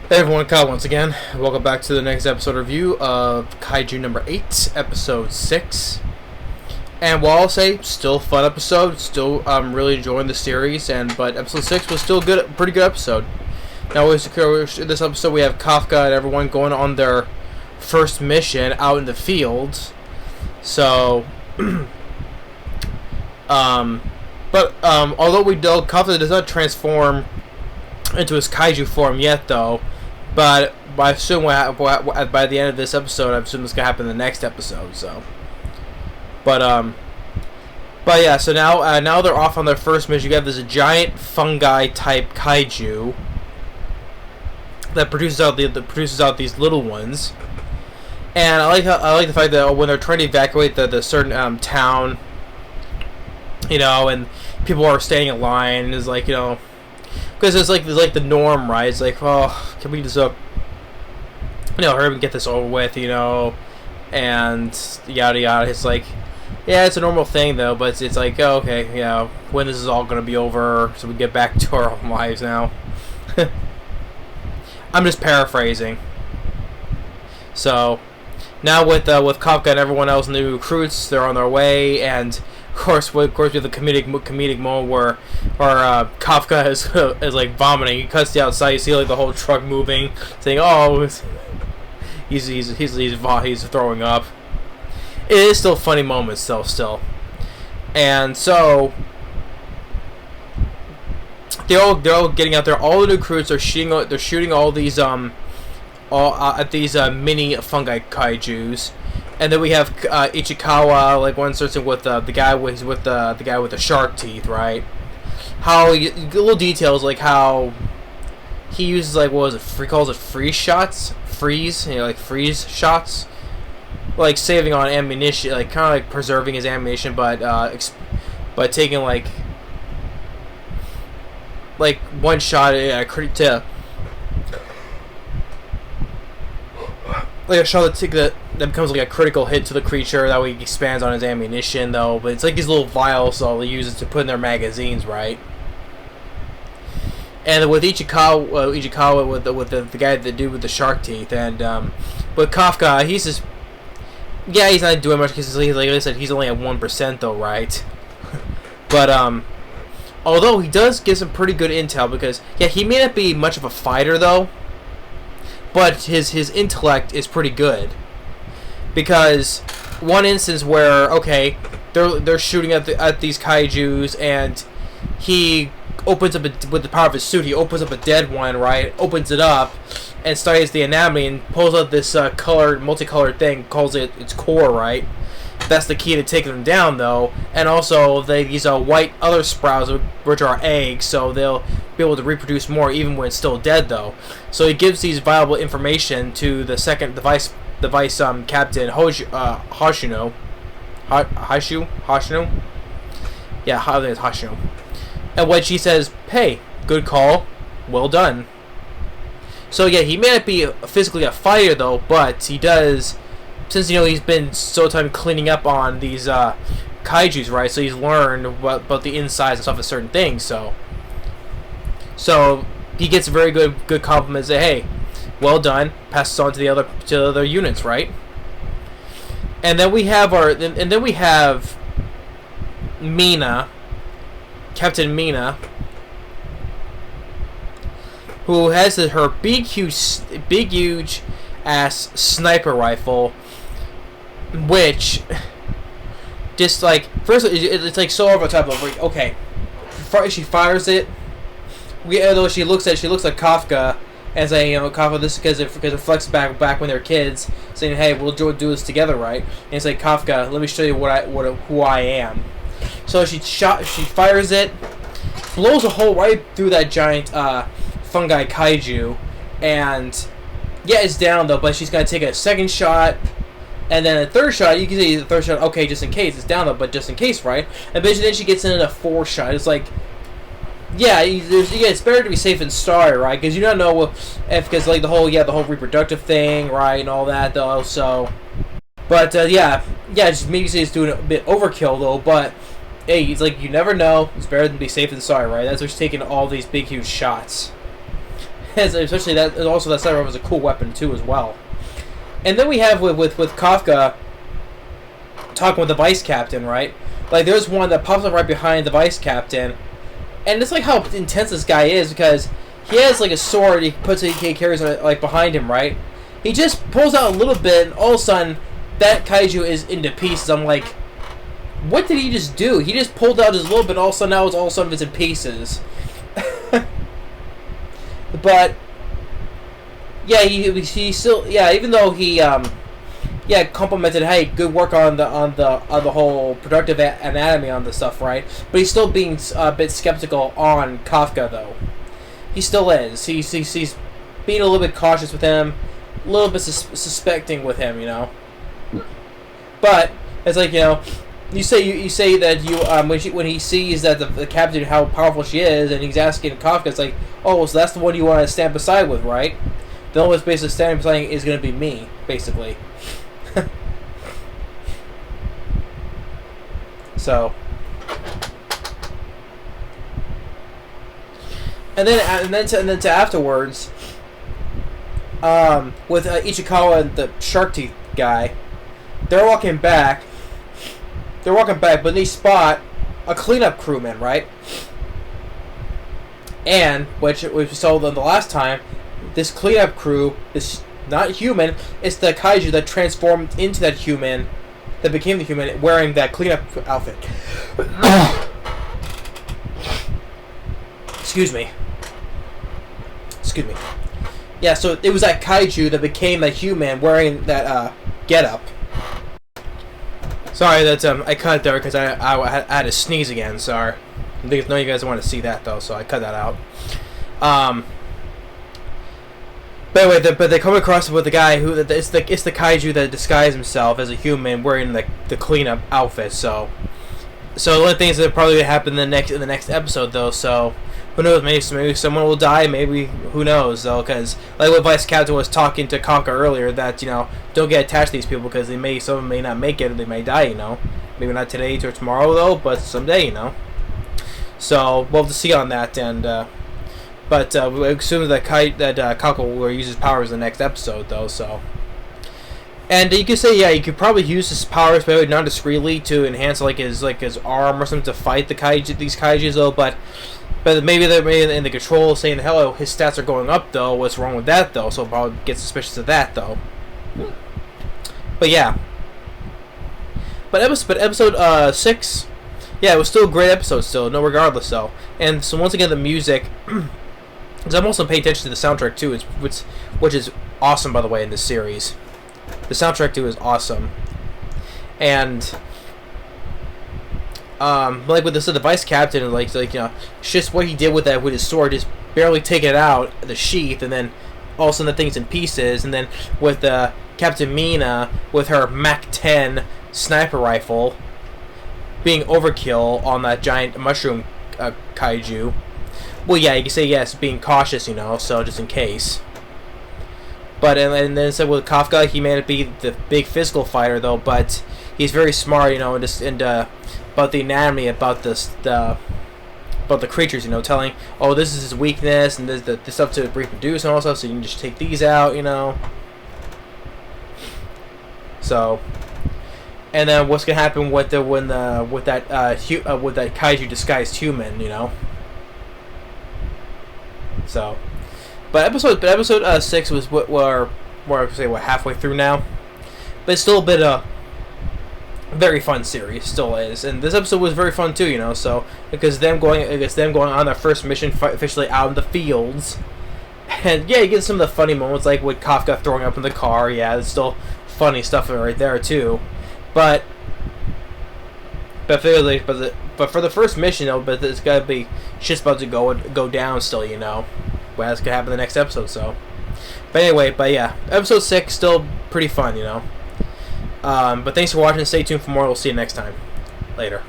Hey everyone, Kyle once again. Welcome back to the next episode review of Kaiju number 8, episode 6. And while I'll say, still a fun episode, still really enjoying the series, but episode 6 was still a pretty good episode. Now in this episode we have Kafka and everyone going on their first mission out in the field. So, although Kafka does not transform into his Kaiju form yet though, but I assume by the end of this episode, I assume this gonna happen in the next episode. So, but yeah. So now they're off on their first mission. You have this giant fungi type Kaiju that produces out these little ones, and I like the fact that when they're trying to evacuate the certain town, and people are standing in line, and it's like because it's like the norm, right? It's like, oh, can we just hurry up and get this over with, and yada yada. It's like, yeah, it's a normal thing though, but it's like, oh, okay, when this is all gonna be over, so we get back to our own lives now. I'm just paraphrasing. So now with Kafka and everyone else, and the recruits, they're on their way, and of course we have the comedic moment where Kafka is like vomiting. He cuts the outside. You see like the whole truck moving, saying, "Oh, he's throwing up." It is still funny moments though, still, and so they're all getting out there. All the new recruits are shooting. They're shooting all these at these mini fungi kaijus. And then we have Ichikawa, like one instance with the guy with the shark teeth, right? How little details like how he uses like what was it? He calls it freeze shots, like freeze shots, like saving on ammunition, like kind of like preserving his ammunition, but taking like one shot to like a shot that becomes like a critical hit to the creature that way he expands on his ammunition though, but it's like these little vials so they use it to put in their magazines, right? And with Ichikawa with the guy, the dude with the shark teeth, and but Kafka, he's not doing much because like I said, he's only at 1% though, right? But although he does give some pretty good intel, because he may not be much of a fighter though, but his intellect is pretty good. Because one instance where they're shooting at these kaijus, and he opens up with the power of his suit. He opens up a dead one, right? Opens it up and studies the anatomy and pulls out this multicolored thing. Calls it its core, right? That's the key to taking them down, though. And also these white other sprouts, which are eggs, so they'll be able to reproduce more even when it's still dead, though. So he gives these valuable information to the vice captain Hoshino. Hoshino? Yeah, I think it's Hoshino. And when she says, "Hey, good call, well done." So he may not be physically a fighter though, but he does, since he's been so time cleaning up on these kaijus, right? So he's learned about the insides and stuff of certain things. So he gets very good compliments. Say, "Hey, well done." Passes on to the other units, right? And then we have Mina, Captain Mina, who has her big huge ass sniper rifle, which just like first it's like so over the top of like, okay, she fires it. Although she looks like Kafka. And saying, Kafka, this is because it reflects back when they're kids, saying, "Hey, we'll do this together, right?" And it's like, "Kafka, let me show you who I am." So she fires it, blows a hole right through that giant fungi kaiju, and it's down though. But she's gonna take a second shot, and then a third shot. You can see the third shot. Okay, just in case it's down though, but just in case, right? And then she gets in a fourth shot. It's like, it's better to be safe than sorry, right? Because you don't know because like the whole reproductive thing, right, and all that though. So, but just maybe say it's doing a bit overkill though. But hey, he's like, you never know. It's better than be safe than sorry, right? That's what's taking all these big huge shots. especially that, also that cyber was a cool weapon too as well. And then we have with Kafka talking with the vice captain, right? Like there's one that pops up right behind the vice captain, and it's like how intense this guy is because he has like a sword he carries like behind him, right? He just pulls out a little bit, and all of a sudden that kaiju is into pieces. I'm like, what did he just do? He just pulled out just a little bit, all of a sudden now all of a sudden it's in pieces. But yeah, he still, yeah, even though he complimented, hey, good work on the whole productive anatomy on the stuff, right? But he's still being a bit skeptical on Kafka though. He still is. He's being a little bit cautious with him, a little bit suspecting with him, you know. But it's like, you know, you say that when he sees that the captain, how powerful she is, and he's asking Kafka, it's like, oh, so that's the one you want to stand beside with, right? The only one basically standing beside is going to be me, basically. So, and then to afterwards, with Ichikawa and the shark teeth guy, they're walking back, but they spot a cleanup crewman, right? And which we saw them the last time, this cleanup crew is not human. It's the kaiju that transformed into that human, that became the human, wearing that cleanup outfit. Excuse me. Yeah, so it was that kaiju that became a human wearing that getup. Sorry, that's I cut there because I had to sneeze again. Sorry. I think none of you guys want to see that though, so I cut that out. But anyway, but they come across with the guy who it's the kaiju that disguised himself as a human wearing the cleanup outfit. So one of the things that probably happen in the next episode though. So who knows? Maybe someone will die. Maybe who knows though? Because like what Vice Captain was talking to Kafka earlier, that you know don't get attached to these people because some of them may not make it, or they may die. You know, maybe not today or tomorrow though, but someday. You know. So we'll have to see on that, and but we assume that Kafka will use his powers in the next episode though. So, and you could say you could probably use his powers maybe not discreetly to enhance like his arm or something to fight these kaijus though, but maybe they're in the control saying, hello, his stats are going up though, what's wrong with that though, so I'll probably get suspicious of that though. But yeah. But episode 6, yeah, it was still a great episode still, no regardless though. And so once again the music, because I'm also paying attention to the soundtrack too, which is awesome by the way in this series. The soundtrack too is awesome. And like with the vice captain, like you know, just what he did with his sword, just barely take it out the sheath, and then all of a sudden the thing's in pieces. And then with Captain Mina with her Mach 10 sniper rifle being overkill on that giant mushroom kaiju. Well, yeah, you can say yes, being cautious, you know, so just in case. But and then so with Kafka, he may not be the big physical fighter though, but he's very smart, you know, and about the anatomy, about the creatures, you know, telling, oh, this is his weakness, and this the stuff to reproduce and all stuff, so you can just take these out, you know. So, and then what's gonna happen with that kaiju disguised human, you know. So, but episode 6 was we're halfway through now, but it's still a bit very fun series, still is, and this episode was very fun too, you know. So because them going on their first mission officially out in the fields, and yeah, you get some of the funny moments like with Kafka throwing up in the car. Yeah, it's still funny stuff right there too, but for the first mission, you know, but it's gotta be shit's about to go down still, you know. Well, that's gonna happen in the next episode. So, but anyway, yeah, episode 6 still pretty fun, you know. But thanks for watching. Stay tuned for more. We'll see you next time. Later.